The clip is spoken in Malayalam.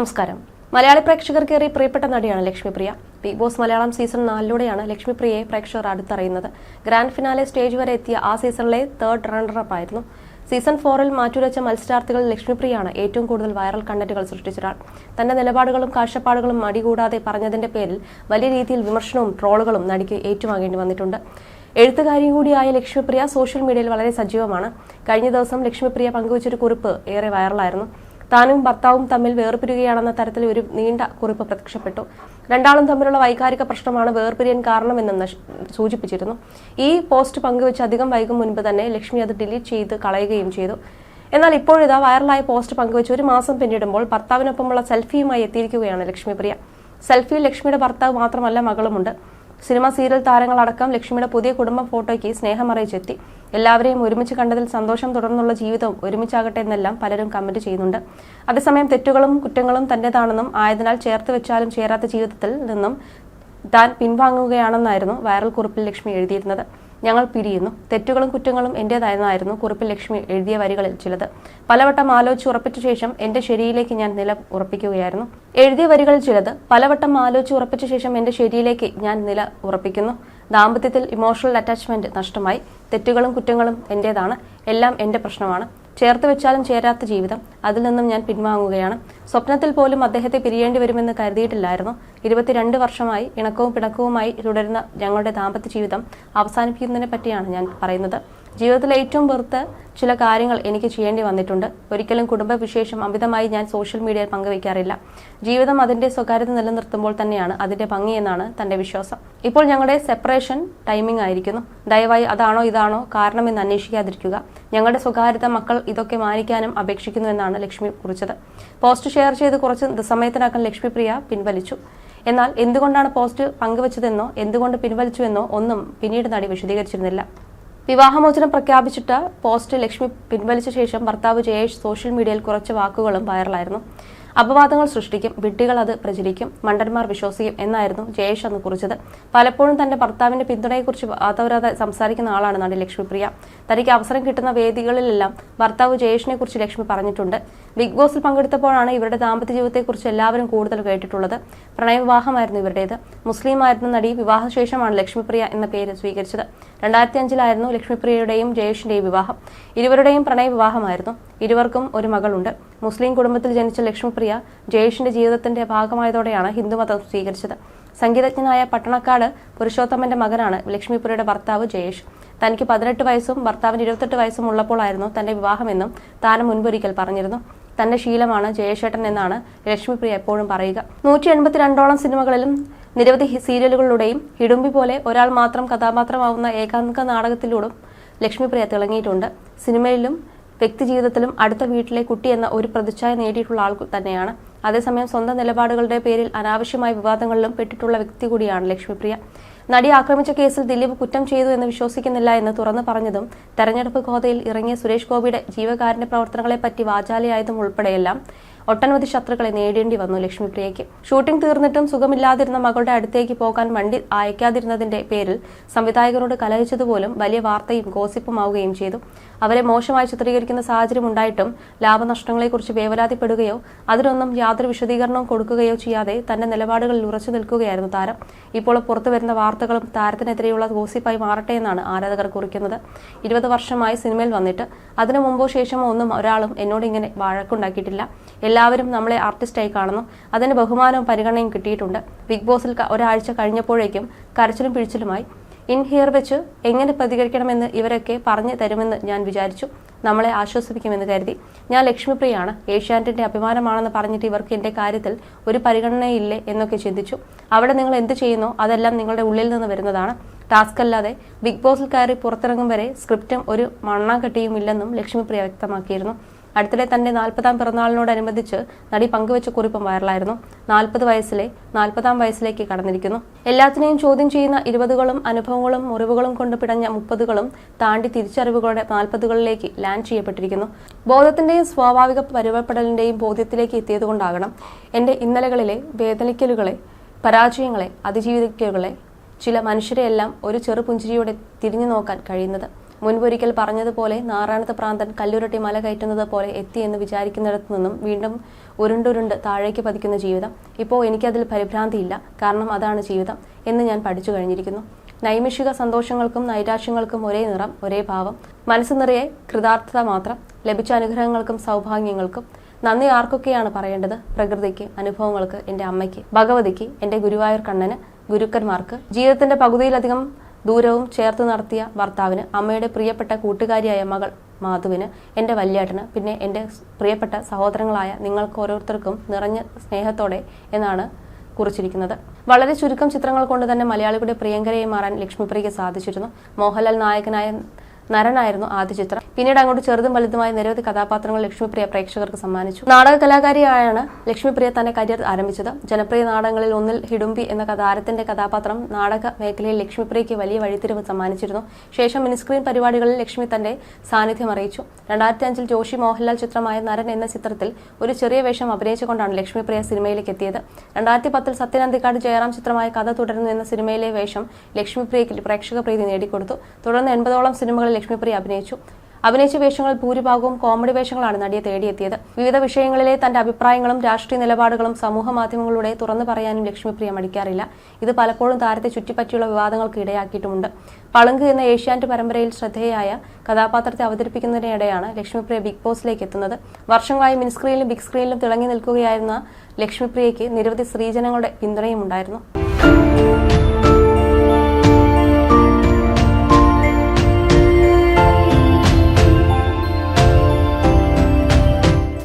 നമസ്കാരം. മലയാളി പ്രേക്ഷകർക്കേറെ പ്രിയപ്പെട്ട നടിയാണ് Lakshmipriya. Bigg Boss Malayalam season 4ലൂടെയാണ് ലക്ഷ്മിപ്രിയയെ പ്രേക്ഷകർ അടുത്തറിയുന്നത്. ഗ്രാൻഡ് ഫിനാലെ സ്റ്റേജ് വരെ എത്തിയ ആ സീസണിലെ തേർഡ് റണ്ണറപ്പ് ആയിരുന്നു. സീസൺ 4ൽ മാറ്റുരച്ച മത്സരാർത്ഥികളിൽ ലക്ഷ്മിപ്രിയയാണ് ഏറ്റവും കൂടുതൽ വൈറൽ കണ്ടന്റുകൾ സൃഷ്ടിച്ചൊരാൾ. തന്റെ നിലപാടുകളും കാഴ്ചപ്പാടുകളും മടികൂടാതെ പറഞ്ഞതിന്റെ പേരിൽ വലിയ രീതിയിൽ വിമർശനവും ട്രോളുകളും നടിക്ക് ഏറ്റുവാങ്ങേണ്ടി വന്നിട്ടുണ്ട്. എഴുത്തുകാരി കൂടിയായ ലക്ഷ്മിപ്രിയ സോഷ്യൽ മീഡിയയിൽ വളരെ സജീവമാണ്. കഴിഞ്ഞ ദിവസം ലക്ഷ്മിപ്രിയ പങ്കുവച്ചൊരു കുറിപ്പ് ഏറെ വൈറലായിരുന്നു. താനും ഭർത്താവും തമ്മിൽ വേർപിരിയുകയാണെന്ന തരത്തിൽ ഒരു നീണ്ട കുറിപ്പ് പ്രത്യക്ഷപ്പെട്ടു. രണ്ടാളും തമ്മിലുള്ള വൈകാരിക പ്രശ്നമാണ് വേർപിരിയാൻ കാരണമെന്ന് സൂചിപ്പിച്ചിരുന്നു. ഈ പോസ്റ്റ് പങ്കുവെച്ച് അധികം വൈകും മുൻപ് തന്നെ ലക്ഷ്മി അത് ഡിലീറ്റ് ചെയ്ത് കളയുകയും ചെയ്തു. എന്നാൽ ഇപ്പോഴിതാ വൈറലായ പോസ്റ്റ് പങ്കുവെച്ച് ഒരു മാസം പിന്നിടുമ്പോൾ ഭർത്താവിനൊപ്പമുള്ള സെൽഫിയുമായി എത്തിയിരിക്കുകയാണ് ലക്ഷ്മിപ്രിയ. സെൽഫിയിൽ ലക്ഷ്മിയുടെ ഭർത്താവ് മാത്രമല്ല, മകളുമുണ്ട്. സിനിമ സീരിയൽ താരങ്ങളടക്കം ലക്ഷ്മിയുടെ പുതിയ കുടുംബ ഫോട്ടോയ്ക്ക് സ്നേഹം അറിയിച്ചെത്തി. എല്ലാവരെയും ഒരുമിച്ച് കണ്ടതിൽ സന്തോഷം, തുടർന്നുള്ള ജീവിതവും ഒരുമിച്ചാകട്ടെ എന്നെല്ലാം പലരും കമന്റ് ചെയ്യുന്നുണ്ട്. അതേസമയം തെറ്റുകളും കുറ്റങ്ങളും തന്റേതാണെന്നും ആയതിനാൽ ചേർത്ത് വെച്ചാലും ചേരാത്ത ജീവിതത്തിൽ നിന്നും താൻ പിൻവാങ്ങുകയാണെന്നായിരുന്നു വൈറൽ കുറിപ്പിൽ ലക്ഷ്മി എഴുതിയിരുന്നത്. ഞങ്ങൾ പിരിയുന്നു, തെറ്റുകളും കുറ്റങ്ങളും എന്റേതായെന്നായിരുന്നു കുറിപ്പിൽ ലക്ഷ്മി എഴുതിയ വരികളിൽ ചിലത്. പലവട്ടം ആലോചിച്ച് ഉറപ്പിച്ച ശേഷം എന്റെ ശരിയിലേക്ക് ഞാൻ നില ഉറപ്പിക്കുകയായിരുന്നു. എഴുതിയ വരികളിൽ ചിലത്: പലവട്ടം ആലോചിച്ച് ഉറപ്പിച്ച ശേഷം എന്റെ ശരിയിലേക്ക് ഞാൻ നില ഉറപ്പിക്കുന്നു. ദാമ്പത്യത്തിൽ ഇമോഷണൽ അറ്റാച്ച്മെന്റ് നഷ്ടമായി. തെറ്റുകളും കുറ്റങ്ങളും എന്റേതാണ്. എല്ലാം എന്റെ പ്രശ്നമാണ്. ചേർത്ത് വെച്ചാലും ചേരാത്ത ജീവിതം, അതിൽ നിന്നും ഞാൻ പിൻവാങ്ങുകയാണ്. സ്വപ്നത്തിൽ പോലും അദ്ദേഹത്തെ പിരിയേണ്ടി വരുമെന്ന് കരുതിയിട്ടില്ലായിരുന്നു. 22 വർഷമായി ഇണക്കവും പിണക്കവുമായി തുടരുന്ന ഞങ്ങളുടെ ദാമ്പത്യ ജീവിതം അവസാനിപ്പിക്കുന്നതിനെ പറ്റിയാണ് ഞാൻ പറയുന്നത്. ജീവിതത്തിലെ ഏറ്റവും വെറുത്ത ചില കാര്യങ്ങൾ എനിക്ക് ചെയ്യേണ്ടി വന്നിട്ടുണ്ട്. ഒരിക്കലും കുടുംബവിശേഷം അമിതമായി ഞാൻ സോഷ്യൽ മീഡിയയിൽ പങ്കുവയ്ക്കാറില്ല. ജീവിതം അതിന്റെ സ്വകാര്യത നിലനിർത്തുമ്പോൾ തന്നെയാണ് അതിന്റെ ഭംഗിയെന്നാണ് തന്റെ വിശ്വാസം. ഇപ്പോൾ ഞങ്ങളുടെ സെപ്പറേഷൻ ടൈമിംഗ് ആയിരിക്കുന്നു. ദയവായി അതാണോ ഇതാണോ കാരണമെന്ന് അന്വേഷിക്കാതിരിക്കുക. ഞങ്ങളുടെ സ്വകാര്യത മക്കൾ ഇതൊക്കെ മാനിക്കാനും അപേക്ഷിക്കുന്നു എന്നാണ് ലക്ഷ്മി കുറിച്ചത്. പോസ്റ്റ് ഷെയർ ചെയ്ത് കുറച്ച് സമയത്തിനകം ലക്ഷ്മിപ്രിയ പിൻവലിച്ചു. എന്നാൽ എന്തുകൊണ്ടാണ് പോസ്റ്റ് പങ്കുവച്ചതെന്നോ എന്തുകൊണ്ട് പിൻവലിച്ചുവെന്നോ ഒന്നും പിന്നീട് നടി വിശദീകരിച്ചിരുന്നില്ല. വിവാഹമോചനം പ്രഖ്യാപിച്ചിട്ട് പോസ്റ്റ് ലക്ഷ്മി പിൻവലിച്ച ശേഷം ഭർത്താവ് ജയേഷ് സോഷ്യൽ മീഡിയയിൽ കുറച്ച് വാക്കുകളും വൈറലായിരുന്നു. അപവാദങ്ങൾ സൃഷ്ടിക്കും, വിഡ്ഢികൾ അത് പ്രചരിക്കും, മണ്ടന്മാർ വിശ്വസിക്കും എന്നായിരുന്നു ജയേഷ് അന്ന് കുറിച്ചത്. പലപ്പോഴും തന്റെ ഭർത്താവിന്റെ പിന്തുണയെക്കുറിച്ച് വാതോരാതെ സംസാരിക്കുന്ന ആളാണ് നടി ലക്ഷ്മിപ്രിയ. തനിക്ക് അവസരം കിട്ടുന്ന വേദികളിലെല്ലാം ഭർത്താവ് ജയേഷിനെ കുറിച്ച് ലക്ഷ്മി പറഞ്ഞിട്ടുണ്ട്. ബിഗ് ബോസിൽ പങ്കെടുത്തപ്പോഴാണ് ഇവരുടെ ദാമ്പത്യ ജീവിതത്തെക്കുറിച്ച് എല്ലാവരും കൂടുതൽ കേട്ടിട്ടുള്ളത്. പ്രണയവിവാഹമായിരുന്നു ഇവരുടേത്. മുസ്ലിമായിരുന്ന നടി വിവാഹശേഷമാണ് ലക്ഷ്മിപ്രിയ എന്ന പേര് സ്വീകരിച്ചത്. 2005 ലക്ഷ്മിപ്രിയയുടെയും ജയേഷിന്റെയും വിവാഹം. ഇരുവരുടെയും പ്രണയവിവാഹമായിരുന്നു. ഇരുവർക്കും ഒരു മകളുണ്ട്. മുസ്ലിം കുടുംബത്തിൽ ജനിച്ച ലക്ഷ്മിപ്രിയ ജയേഷിന്റെ ജീവിതത്തിന്റെ ഭാഗമായതോടെയാണ് ഹിന്ദുമതം സ്വീകരിച്ചത്. സംഗീതജ്ഞനായ പട്ടണക്കാട് പുരുഷോത്തമന്റെ മകനാണ് ലക്ഷ്മിപ്രിയയുടെ ഭർത്താവ് ജയേഷ്. തനിക്ക് 18 വയസ്സും ഭർത്താവിന് 28 വയസ്സും ഉള്ളപ്പോഴായിരുന്നു തന്റെ വിവാഹമെന്നും താരം മുൻപൊരിക്കൽ പറഞ്ഞിരുന്നു. തന്റെ ശീലമാണ് ജയേഷേട്ടൻ എന്നാണ് ലക്ഷ്മിപ്രിയ എപ്പോഴും പറയുക. 182ഓളം സിനിമകളിലും നിരവധി സീരിയലുകളിലൂടെയും ഹിഡുമ്പി പോലെ ഒരാൾ മാത്രം കഥാപാത്രമാവുന്ന ഏകാംഗ നാടകത്തിലൂടെ ലക്ഷ്മിപ്രിയ തിളങ്ങിയിട്ടുണ്ട്. സിനിമയിലും വ്യക്തിജീവിതത്തിലും അടുത്ത വീട്ടിലെ കുട്ടി എന്ന ഒരു പ്രതിച്ഛായ നേടിയിട്ടുള്ള ആൾ തന്നെയാണ്. അതേസമയം സ്വന്തം നിലപാടുകളുടെ പേരിൽ അനാവശ്യമായ വിവാദങ്ങളിലും പെട്ടിട്ടുള്ള വ്യക്തി കൂടിയാണ് ലക്ഷ്മിപ്രിയ. നടിയെ ആക്രമിച്ച കേസിൽ ദിലീപ് കുറ്റം ചെയ്തു എന്ന് വിശ്വസിക്കുന്നില്ല എന്ന് തുറന്നു പറഞ്ഞതും തെരഞ്ഞെടുപ്പ് ഗോതയിൽ ഇറങ്ങിയ സുരേഷ് ഗോപിയുടെ ജീവകാരുണ്യ പ്രവർത്തനങ്ങളെപ്പറ്റി വാചാലയായതും ഉൾപ്പെടെയെല്ലാം ഒട്ടനവധി ശത്രുക്കളെ നേടേണ്ടി വന്നു ലക്ഷ്മിപ്രിയയ്ക്ക്. ഷൂട്ടിംഗ് തീർന്നിട്ടും സുഖമില്ലാതിരുന്ന മകളുടെ അടുത്തേക്ക് പോകാൻ വണ്ടി അയക്കാതിരുന്നതിന്റെ പേരിൽ സംവിധായകരോട് കലഹിച്ചതുപോലും വലിയ വാർത്തയും ഗോസിപ്പുമാവുകയും ചെയ്തു. അവരെ മോശമായി ചിത്രീകരിക്കുന്ന സാഹചര്യം ഉണ്ടായിട്ടും ലാഭനഷ്ടങ്ങളെക്കുറിച്ച് വേവലാതിപ്പെടുകയോ അതിനൊന്നും യാതൊരു വിശദീകരണവും കൊടുക്കുകയോ ചെയ്യാതെ തന്റെ നിലപാടുകളിൽ ഉറച്ചു നിൽക്കുകയായിരുന്നു താരം. ഇപ്പോൾ പുറത്തുവരുന്ന വാർത്തകളും താരത്തിനെതിരെയുള്ള ഗോസിപ്പായി മാറട്ടെ എന്നാണ് ആരാധകർ കുറിക്കുന്നത്. 20 വർഷമായി സിനിമയിൽ വന്നിട്ട് അതിനു മുമ്പോ ശേഷമോ ഒന്നും ഒരാളും എന്നോട് ഇങ്ങനെ വഴക്കുണ്ടാക്കിയിട്ടില്ല. എല്ലാവരും നമ്മളെ ആർട്ടിസ്റ്റായി കാണുന്നു. അതിന് ബഹുമാനവും പരിഗണനയും കിട്ടിയിട്ടുണ്ട്. ബിഗ് ബോസിൽ ഒരാഴ്ച കഴിഞ്ഞപ്പോഴേക്കും കരച്ചിലും പിഴിച്ചിലുമായി. ഇൻ ഹിയർ വെച്ച് എങ്ങനെ പ്രതികരിക്കണമെന്ന് ഇവരൊക്കെ പറഞ്ഞു തരുമെന്ന് ഞാൻ വിചാരിച്ചു. നമ്മളെ ആശ്വസിപ്പിക്കുമെന്ന് കരുതി. ഞാൻ ലക്ഷ്മിപ്രിയയാണ്, ഏഷ്യാനെറ്റിന്റെ അഭിമാനമാണെന്ന് പറഞ്ഞിട്ട് ഇവർക്ക് എന്റെ കാര്യത്തിൽ ഒരു പരിഗണനയില്ലേ എന്നൊക്കെ ചിന്തിച്ചു. അവിടെ നിങ്ങൾ എന്ത് ചെയ്യുന്നോ അതെല്ലാം നിങ്ങളുടെ ഉള്ളിൽ നിന്ന് വരുന്നതാണ്. ടാസ്ക് അല്ലാതെ. ബിഗ് ബോസിൽ കയറി പുറത്തിറങ്ങും വരെ സ്ക്രിപ്റ്റും ഒരു മണ്ണാങ്കട്ടിയും ഇല്ലെന്നും ലക്ഷ്മിപ്രിയ വ്യക്തമാക്കിയിരുന്നു. അടുത്തിടെ തന്റെ 40ാം പിറന്നാളിനോടനുബന്ധിച്ച് നടി പങ്കുവച്ച കുറിപ്പും വൈറലായിരുന്നു. 40 വയസ്സിലെ 40ാം വയസ്സിലേക്ക് കടന്നിരിക്കുന്നു. എല്ലാത്തിനെയും ചോദ്യം ചെയ്യുന്ന 20കളും അനുഭവങ്ങളും മുറിവുകളും കൊണ്ട് പിടഞ്ഞ 30കളും താണ്ടി തിരിച്ചറിവുകളുടെ 40കളിലേക്ക് ലാൻഡ് ചെയ്യപ്പെട്ടിരിക്കുന്നു. ബോധത്തിന്റെയും സ്വാഭാവിക പരുവപ്പെടലിന്റെയും ബോധ്യത്തിലേക്ക് എത്തിയതുകൊണ്ടാകണം എന്റെ ഇന്നലകളിലെ വേദനിക്കലുകളെ, പരാജയങ്ങളെ, അതിജീവിക്കലുകളെ, ചില മനുഷ്യരെയെല്ലാം ഒരു ചെറുപുഞ്ചിരിയോടെ തിരിഞ്ഞു നോക്കാൻ കഴിയുന്നത്. മുൻപൊരിക്കൽ പറഞ്ഞതുപോലെ നാറാണത്ത് പ്രാന്തൻ കല്ലുരുട്ടി മല കയറ്റുന്നത് പോലെ എത്തിയെന്ന് വിചാരിക്കുന്നിടത്തു നിന്നും വീണ്ടും ഉരുണ്ടുരുണ്ട് താഴേക്ക് പതിക്കുന്ന ജീവിതം. ഇപ്പോൾ എനിക്കതിൽ പരിഭ്രാന്തിയില്ല. കാരണം അതാണ് ജീവിതം എന്ന് ഞാൻ പഠിച്ചു കഴിഞ്ഞിരിക്കുന്നു. നൈമിഷിക സന്തോഷങ്ങൾക്കും നൈരാശ്യങ്ങൾക്കും ഒരേ നിറം, ഒരേ ഭാവം. മനസ്സ് നിറയെ കൃതാർത്ഥത മാത്രം. ലഭിച്ച അനുഗ്രഹങ്ങൾക്കും സൗഭാഗ്യങ്ങൾക്കും നന്ദി ആർക്കൊക്കെയാണ് പറയേണ്ടത്? പ്രകൃതിക്ക്, അനുഭവങ്ങൾക്ക്, എൻ്റെ അമ്മയ്ക്ക്, ഭഗവതിക്ക്, എൻ്റെ ഗുരുവായൂർ കണ്ണന്, ഗുരുക്കന്മാർക്ക്, ജീവിതത്തിന്റെ പകുതിയിലധികം ദൂരവും ചേർത്ത് നടത്തിയ ഭർത്താവിന്, അമ്മയുടെ പ്രിയപ്പെട്ട കൂട്ടുകാരിയായ മകൾ മാധുവിന്, എൻ്റെ വല്യേട്ടന്, പിന്നെ എൻ്റെ പ്രിയപ്പെട്ട സഹോദരങ്ങളായ നിങ്ങൾക്ക് ഓരോരുത്തർക്കും നിറഞ്ഞ സ്നേഹത്തോടെ എന്നാണ് കുറിച്ചിരിക്കുന്നത്. വളരെ ചുരുക്കം ചിത്രങ്ങൾ കൊണ്ട് തന്നെ മലയാളികളുടെ പ്രിയങ്കരയെ മാറാൻ ലക്ഷ്മിപ്രിയയ്ക്ക് സാധിച്ചിരുന്നു. മോഹൻലാൽ നായകനായ നരനായിരുന്നു ആദ്യ ചിത്രം. പിന്നീട് അങ്ങോട്ട് ചെറുതും വലുതുമായ നിരവധി കഥാപാത്രങ്ങൾ ലക്ഷ്മിപ്രിയ പ്രേക്ഷകർക്ക് സമ്മാനിച്ചു. നാടക കലാകാരിയായാണ് ലക്ഷ്മിപ്രിയ തന്റെ കരിയർ ആരംഭിച്ചത്. ജനപ്രിയ നാടകങ്ങളിൽ ഒന്നിൽ ഹിഡുംബി എന്ന താരത്തിന്റെ കഥാപാത്രം നാടക മേഖലയിൽ ലക്ഷ്മിപ്രിയയ്ക്ക് വലിയ വഴിത്തിരിവ് സമ്മാനിച്ചിരുന്നു. ശേഷം മിനിസ്ക്രീൻ പരിപാടികളിൽ ലക്ഷ്മി തന്റെ സാന്നിധ്യം അറിയിച്ചു. 2005 ജോഷി മോഹൻലാൽ ചിത്രമായ നരൻ എന്ന ചിത്രത്തിൽ ഒരു ചെറിയ വേഷം അഭിനയിച്ചുകൊണ്ടാണ് ലക്ഷ്മിപ്രിയ സിനിമയിലേക്ക് എത്തിയത്. 2010 സത്യനന്ദിക്കാട് ജയറാം ചിത്രമായ കഥ തുടരുന്നു എന്ന സിനിമയിലെ വേഷം ലക്ഷ്മിപ്രിയയ്ക്ക് പ്രേക്ഷക പ്രീതി നേടിക്കൊടുത്തു. തുടർന്ന് 80ഓളം സിനിമകളിൽ ലക്ഷ്മിപ്രിയ അഭിനയിച്ച വേഷങ്ങളിൽ ഭൂരിഭാഗവും കോമഡി വേഷങ്ങളാണ് നടിയെ തേടിയെത്തിയത്. വിവിധ വിഷയങ്ങളിലെ തന്റെ അഭിപ്രായങ്ങളും രാഷ്ട്രീയ നിലപാടുകളും സമൂഹ മാധ്യമങ്ങളിലൂടെ തുറന്നു പറയാനും ലക്ഷ്മിപ്രിയ മടിക്കാറില്ല. ഇത് പലപ്പോഴും താരത്തെ ചുറ്റിപ്പറ്റിയുള്ള വിവാദങ്ങൾക്ക് ഇടയാക്കിയിട്ടുമുണ്ട്. പളുങ്ക് എന്ന ഏഷ്യാനെറ്റ് പരമ്പരയിൽ ശ്രദ്ധേയായ കഥാപാത്രത്തെ അവതരിപ്പിക്കുന്നതിനിടെയാണ് ലക്ഷ്മിപ്രിയ ബിഗ് ബോസിലേക്ക് എത്തുന്നത്. വർഷങ്ങളായി മിനിസ്ക്രീനിലും ബിഗ് സ്ക്രീനിലും തിളങ്ങി നിൽക്കുകയായിരുന്ന ലക്ഷ്മിപ്രിയയ്ക്ക് നിരവധി സ്ത്രീജനങ്ങളുടെ പിന്തുണയും ഉണ്ടായിരുന്നു.